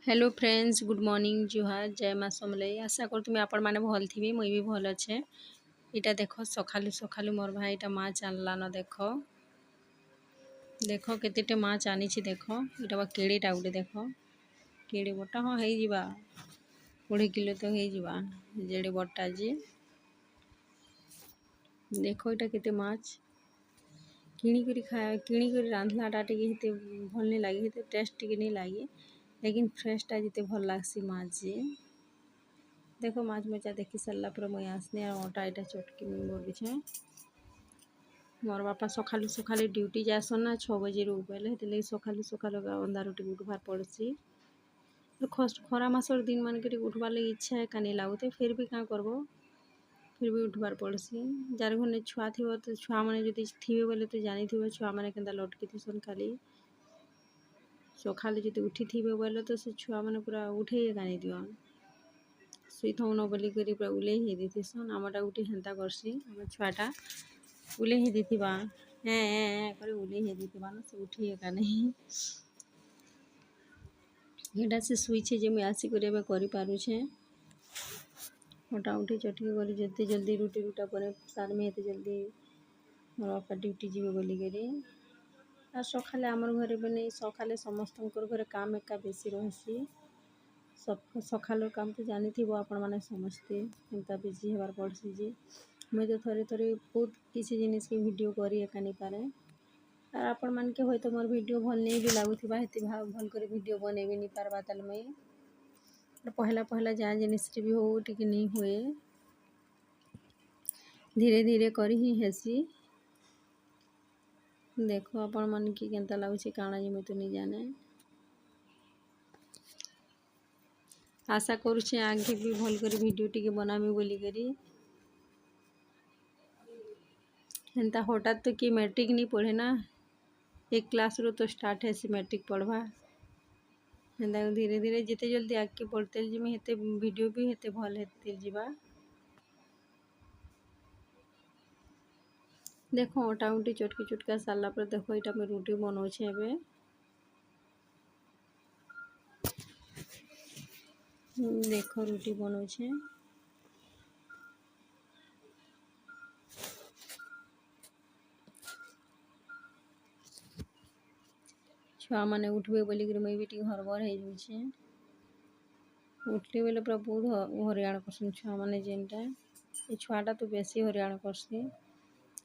Hello friends, good morning, जुहार, जय माँ समलेई। आशा कर तुम्हें आपण मैंने भल थी, मुई भी भल अच्छे। इटा देख सखालू सखालू मोर भाई इटा माछ आनलान। देख देख केते माछ आनी। देख इटा बा केड़ीटा गोटे। देख केड़े बटा हाँ हो 2.5 किलो तो हो जेड़े बटा जे। देख इटा केते माछ किणिक खाए किणिक रांधलाटा टे भल नहीं लगे, टेस्ट टे नहीं लगे, लेकिन फ्रेशटा जिते भल लगसी माछ जे। देख माछ मचा देखी सारा पर मुई आसनी और अटा यहाँ चटकी मोर छे। मोर बापा सखालू सखालू ड्यूटी जासन ना 6 बजे बोले सखालू सखालू अंधार उठी उठबार पड़सी। खरा मासर दिन मान के उठवार लगे इच्छा है नहीं लगुते, फिर भी क्या करब, फिर भी उठबार पड़सी। जार घर छुआ थी तो छुआ मैंने जो थे बोले तो जानी थी छुआ मैंने के लटकी थीसन खाली सकाल जो उठी थे बोले तो से छुआ मैंने पूरा उठे गानी दिवन शुई थौ न बोलिक पूरा उले ही देसन। आमटा गोटे हेन्ता करसी आम छुआटा उले ही देथिबा कर उले ही देथिबा ना से उठी एका नहीं। एटा से शुईछे जे मुई आसिक करि पारुछे। मोटा उठी चटकी करी जल्दी जल्दी रुटी रुटा पर सारमी एते जल्दी मोर बापा ड्यूटी जीवे बोलिकी। आ सकाले आमर घरे बने सकाले समस्त घरे काम एका बेसी रही। सकाल काम तो जानी थी आपण मैंने समस्ते एंता बिजी होबार पड़सी जे मुझे तो थरे थरे बहुत किसी जिनिस के वीडियो करी एका नहीं पारे। और आपण मान के होय तो मोर वीडियो भल नहीं भी लगुवा हेती भल कर वीडियो बने भी नहीं पारबा ताल मुई पहला पहला जहाँ जिनिस भी हो टिके नहीं हुए, धीरे धीरे करी ही हेसी। देखो आपण मन की केंता लगुच काଣା जे मुई तो नहीं जाने। आशा करुचे आगे भी भल कर वीडियो टिके बनामी बोली करी। एंता हठात तो कि मैट्रिक नहीं पढ़े ना, 1 क्लास रो तो स्टार्ट है मैट्रिक पढ़वा। एंता धीरे धीरे जिते जल्दी आगे पढ़ते जिमी हेते वीडियो भी हेते भल हेते जीवा। देखो अटा उठी चटकी चुटका सारा पर देखो यहाँ मैं रुटी बनाऊे एबे। देखो रुटी बनाऊे छुआ मैंने उठबे बोलिक मुई भी हरबर हो जाऊे। उठली बेले पूरा बहुत हरियाण करसन छुआ मैंने जेनटा ये छुआटा तो बेसी हरियाण करसी।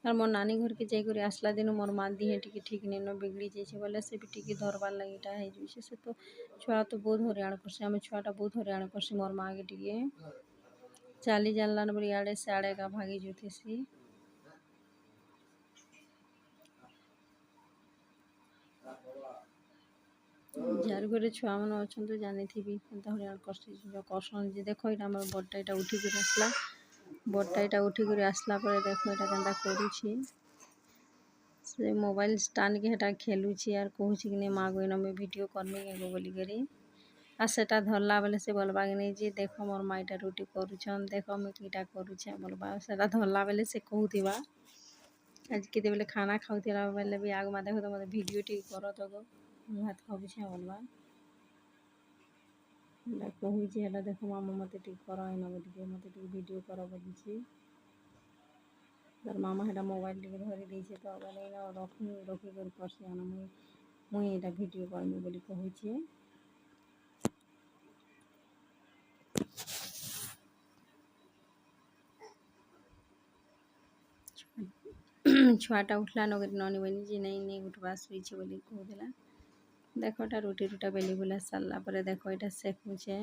और मोर नानी घर के जाकर आसला दिन मोर माँ दिहे टी ठीक नहीं न बिगड़ी जाइए बोले से भी टी धरबार लगे हो से तो छुआ तो बहुत हरियाण करसी। आम छुआटा बहुत हरियाण करसी मोर माँ के टी चाली जानलान बोली आड़े से आड़े का भागी जुथेसी। जार घरे छुआ मैंने अच्छा तो जानी थी हरियाण करसन जे। देख यहाँ आम बड़टा यहाँ उठिक आसला बड़टा यहाँ उठिक आसला पर देख यहाँ केन्ता करुछि से मोबाइल स्टान के हेटा खेलुछि यार कहूछि कि नहीं माँ गोइन में वीडियो करमी एगो बोलिकी। आ सेटा धरला बेले से बोलबा कि नहीं जी देख मोर माँ इटा रुटी करुछन देख मुई कीटा करुछे बोलबा। सेटा धरला बेले से कहूथिबा आज केते बेले खाना खाउथिला बेले भी आग मा देखो तो मते वीडियो टी कर तो भात खाउछे बोलबा। एटा कहूछि एटा देख मामा मते टी कर एना बोलिके मते टी वीडियो कर बोलिछि। तार मामा हेटा मोबाइल टी धरी देइछे तो बोले ना रखी कर परसी आना मुई एटा वीडियो करमी बोली कहूछि। छुआटा उठला नगरी ननी बनी जी नहीं नहीं उठवा शुईछे बोली कहूला। देख एटा रुटी रुटा बेली बुला सारा पर देख यहाँ सेकुचे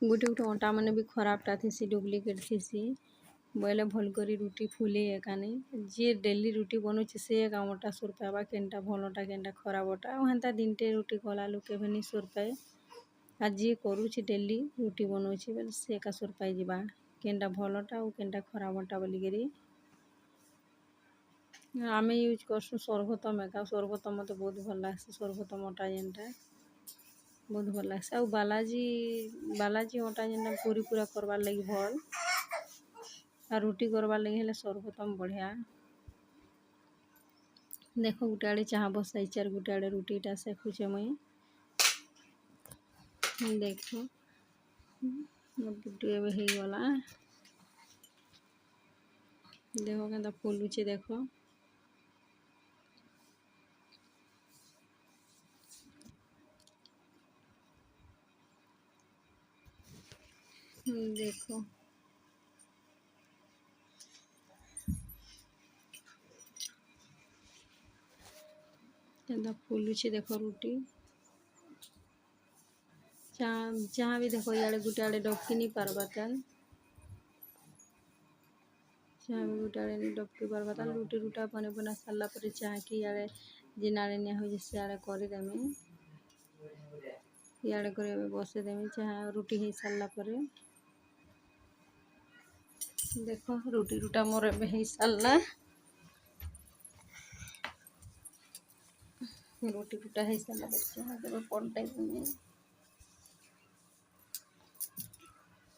गोटे गोटे अटा मैंने भी खराबटा थी डुप्लिकेट थी बोले भल कर रुटी फुले एका नहीं जी डेली रुटी बनूचे से एका अटा सोर पाइबा केनटा भलटा केनटा खराबटा हेन्ता दिनटे रुटी कला लोके भी नहीं सोर पाए। आज जी करुचे डेली रुटी बनूचे बोले से एका सोर पाई जावा केनटा भलटा और केनटा खराबटा बोलिकी। आम यूज करसु सर्वोत्तम एका सर्वोत्तम मत बहुत भल लगे सर्वोत्तम अटा जेनटा बहुत भल लगे। आ बालाजी अटा जेनटा पूरी पूरा करवार लगी भल आ रुटी करवार लगी हेले सर्वोत्तम बढ़िया। देख गोटे आड़े चाह बसाई आर गोटे आड़े रुटीटा सेकुचे मुई देख रुटी हो गला देख के फुलुचे देख देखो केन्ता फुलुचे देख रुटी चाह भी देखो इे गोटे आड़े डबकी नहीं पार्बा ताल चाह भी गोटे आड़े नहीं डबकी पार्बा ताल रुटी रुटा बने बना सारा पर चाह कि इे जिन आड़े निया हो सियाड़े करदेमी इे कर बसईदेमी चाह रुटी हो सारा पर देख रुटी रुटा मोर हो सारा रुटी रुटा हो सारा चाह पलटाई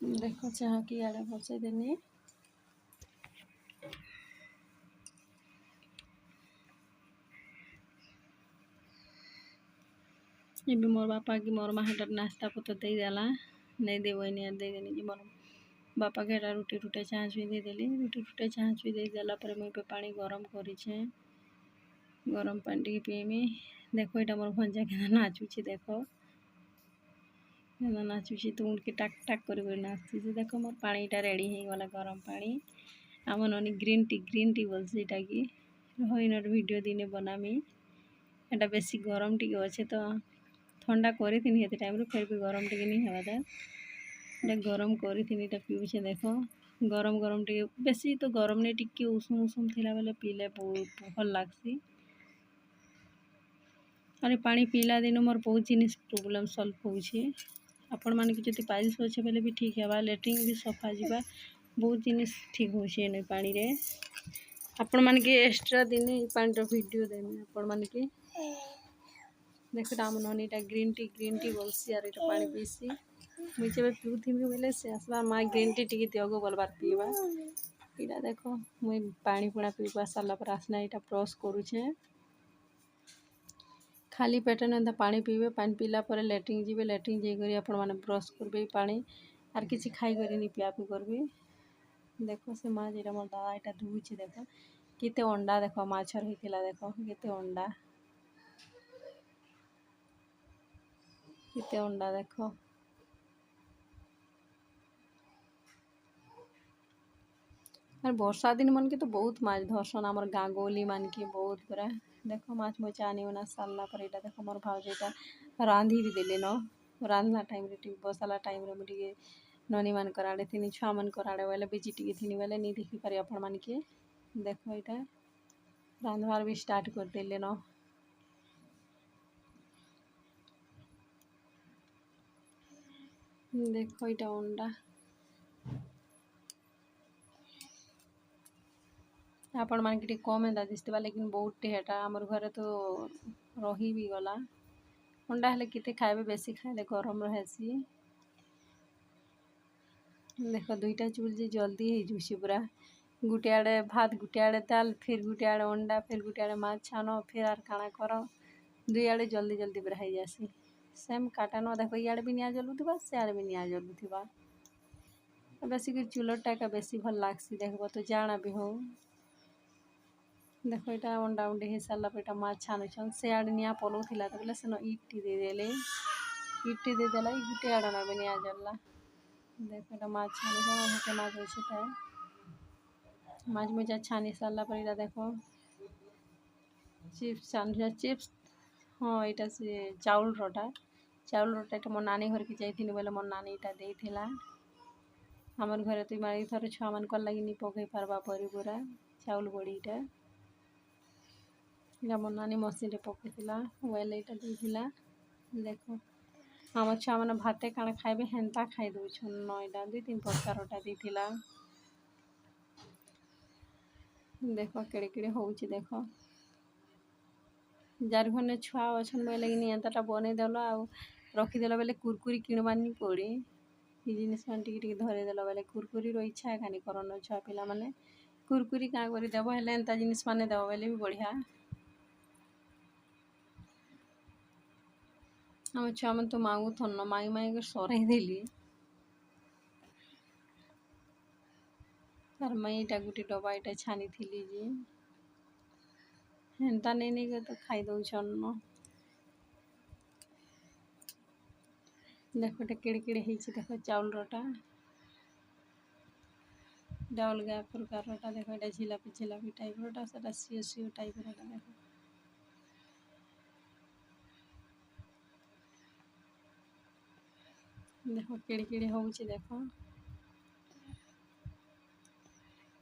देख चाह कि इे बसईदेनी ये मोर बापा की मोर माँ हेटर नाश्ता पत्र दे देला नहीं देव नहीं दे देनी कि मोर बापा के हेटा रुटी रुटे चाह चुई दे देली रुटी रुटे चाह चुई दे देला पर मुझे पे पानी गरम करें गरम पानी टी पीएमी देखो ये मोर भंजा के नाचुची देख नाचुची तो उनके टाक टाक कर नाचती देख मोर पानीटा रेडी हो गला गरम पानी आम ननी ग्रीन टी बोलसी इटा कि रहीनर वीडियो दिने बनामी एटा बेसी गरम टी अच्छे तो ठंडा करी ये टाइम फिर भी गरम टी नहीं हवा गरम करी पीछे देख गरम गरम टी बेसी तो गरम नहीं टी उषुम उषुम थिला बेले पीले बहुत भल लगसी अरे पानी पीला दिन मोर बहुत जिनिस प्रोब्लेम सल्व होउछि आपण मान के जति पाइल्स अच्छे बेले भी ठीक है लैट्रिन भी सफा जावा बहुत जिनिस ठीक होने पानी रे आपण मान के एक्स्ट्रा दिन पानी वीडियो देमी आपण मान के देख आम ननीटा ग्रीन टी बोलसी यार ये पानी पीसी मुझे जब पीऊथी बोले से आसवा माँ ग्रीन टी टी दिगो बोलबार पीवा इटा देख मुई पानी पुणा पीवा सारा पर आसना यहाँ ब्रश करुचे खाली पेट एंता पानी पीबे पानी पीला पर लैट्रिन जी लैट्रिन जाकर आपण मैंने ब्रश करेंगे पानी आर किसी खाई कर पिया पी करी देख से माँ जी मोर दादा यहाँ धुचे देख केते अंडा देख माछर होता देख केते अंडा केते अंडा देख और वर्षा दिन मन के तो बहुत माछ धरसन आमर गाँ गली मान के बहुत पूरा देख माछ मचा आनी बना सारा पर यहाँ देख मोर भाज यहाँ रांधि भी देले न रांधला टाइम रे बसाला टाइम रे मुझे ननी मान आड़े थी छुआ मान आड़े वाले बिजी टी थी वाले नहीं देखी पारे आपण मान के देख यहाँ रांधवार भी स्टार्ट कर देले न देख यहाँ अंडा आपण मान के कम एंता दिसता लेकिन बहुत टेटा आमर घरे तो रही भी गला अंडा हेले केते खाइबे बेसी खाइले गरम रहेसी देख दुईटा चूल जी जल्दी हो जुसी पूरा गुटे आड़े भात गुटे आड़े दाल फिर गुटे आड़े अंडा फिर गुटे आड़े माछ छानो फिर आर काଣା कर दुई आड़े जल्दी जल्दी पूरा हो जासी सेम काटा न देख इे भी निआ जलुवा सियाड़े भी निआ जलुवा बेसिक चूलटा का बेसी भल लगसी देखो तो जाना भी हो देख यहाँ अंडा उंडी हो सारा पर माछ छानुछन से आड़े निआ पलौला तो बोले से इट्टी देदेले इट्टी देदेला गुटे आड़े ना भी निआ जलला देख यहाँ माछ छानुछन माछ अच्छे माछ मुझा छानी सारा पर यहाँ देख चिप्स छानुछन चिप्स हाँ यहाँ से चाउल रोटा मो नानी घर के जाइए बोले मो नानी यहाँ देला आमर घरे तो मारी थर छुआ मान लगे नहीं पकई पार्बा परी पूरा चाउल बड़ीटा या मो नानी मशीन पकई वेल यहाँ देख आम छुआ मैंने भाते काण खाइबे हेन्ता खाई दौन नईटा दुई तीन प्रकारटा देला देख केड़े केड़े होउची देख जार घर छुआ अच्छन बोले कि एंता बनईदेल आ रखीदेल बेले कुरकुरी किणवार नहीं पड़े ये जिनिस मान टी धरेदेल बेले कुरकुरी इच्छा एकानी करन छुआ पिला माने कुरकुरी क्या कर देव हेले एंता जिनिस मान देव बेले भी बढ़िया ଆମ ଛୁଆମାନେ ତ ମାଗୁଥନ୍ ନ ମାଗି ମାଗିକି ସରେଇ ଦେଲି। ତାର ମାଇ ଏଇଟା ଗୋଟେ ଡବା ଏଇଟା ଛାଣିଥିଲି ଯେ ହେନ୍ତା ନେଇକରି ତ ଖାଇ ଦଉଛନ୍ ନ। ଦେଖ ଏଟା କେଡ଼େ କେଡ଼େ ହେଇଛି ଦେଖ ଚାଉଳଟା। ଏଟା ଅଲଗା ପ୍ରକାରଟା ଦେଖ ଏଟା ଝିଲାପି ଝିଲାପି ଟାଇପ୍ରଟା ସେଟା ସିଓ ସିଓ ଟାଇପ୍ରଟା ଦେଖ। ଦେଖ କେଡ଼େ କେଡ଼େ ହଉଛି ଦେଖ।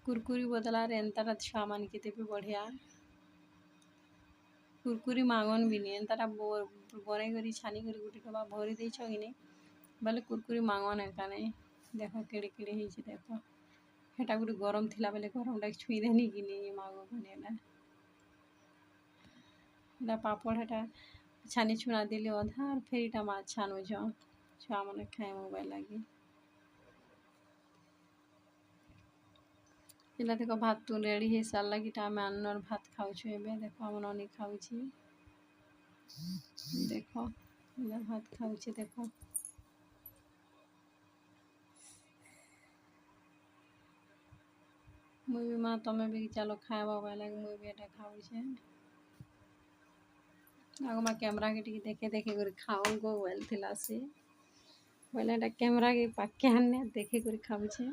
କୁରକୁରି ବଦଲାରେ ଏନ୍ତାଟା ଛୁଆମାନେ ଦେବେ ବଢ଼ିଆ। କୁରକୁରି ମାଗନ୍ ବି ନି ଏନ୍ତାଟା ବନେଇ କରି ଛାନି କରି ଗୋଟେ ଡବା ଭରି ଦେଇଛ କି ନାଇଁ ବୋଲେ କୁରକୁରି ମାଗନ୍ ଏକା ନାଇଁ। ଦେଖ କେଡ଼େ କେଡ଼େ ହେଇଛି ଦେଖ। ହେଟା ଗୋଟେ ଗରମ ଥିଲା ବେଲେ ଗରମଟା ଛୁଇଁ ଦେନି କି ନି ମାଗ ବନେ ଏଟା। ଏଟା ପାପଡ଼ ହେଟା ଛାନି ଛୁଣା ଦେଲି ଅଧା ଆର୍ ଫେର୍ ଇଟା ମାଛ ଛାନୁଛନ୍ ଛୁଆମାନେ ଖାଇବେ ବୋଇ ଲାଗି। ଏଲା ଦେଖ ଭାତ ତୁନ ରେଡ଼ି ହେଇ ସାରିଲା କିଟା ଆମେ ଆନର ଭାତ ଖାଉଛୁ ଏବେ ଦେଖ ଆମ ନନି ଖାଉଛି। ଦେଖ ଏଲା ଭାତ ଖାଉଛି ଦେଖ। ମୁଇଁ ବି ମା ତମେ ବି ଚାଲ ଖାଇବ ବୋଇ ଲାଗି ମୁଇଁ ବି ଏଟା ଖାଉଛେ। ଆଗ ମା କ୍ୟାମେରାକେ ଟିକେ ଦେଖେ ଦେଖେ କରି ଖାଉନ୍ ଗୋ ବୋଇଲଥିଲା ସେ। ବୋଇଲେ ଏଟା କ୍ୟାମେରାକେ ପାଖକେ ଆଣନେ ଦେଖେ କରି ଖାଉଛେ।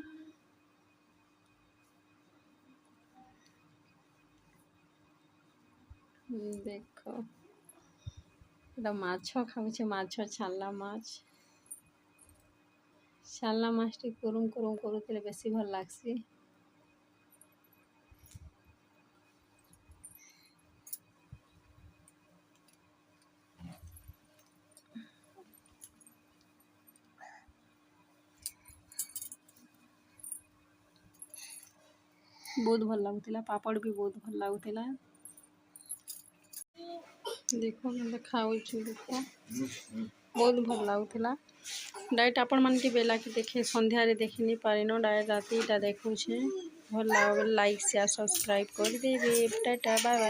ଦେଖ ଏଟା ମାଛ ଖାଉଛେ ମାଛ ଛାଣିଲା ମାଛ। ଛାଣିଲା ମାଛ ଟିକେ କୁରୁମ କୁରୁମ କରୁଥିଲେ ବେଶୀ ଭଲ ଲାଗ୍ସି। ବହୁତ ଭଲ ଲାଗୁଥିଲା ପାପଡ଼ ବି ବହୁତ ଭଲ ଲାଗୁଥିଲା। ଦେଖ କେନ୍ତା ଖାଉଛୁ ଦେଖ ବହୁତ ଭଲ ଲାଗୁଥିଲା। ଡାଇରେକ୍ଟ ଆପଣମାନେ ବେଲାକେ ଦେଖେ ସନ୍ଧ୍ୟାରେ ଦେଖି ନି ପାରିନ ଡାଇରେକ୍ଟ ରାତିଟା ଦେଖୁଛେ। ଭଲ ଲାଗ ଲାଇକ୍ ସେୟାର ସବସ୍କ୍ରାଇବ କରିଦେବେ ଟାଟା ବାଏ ବାଏ।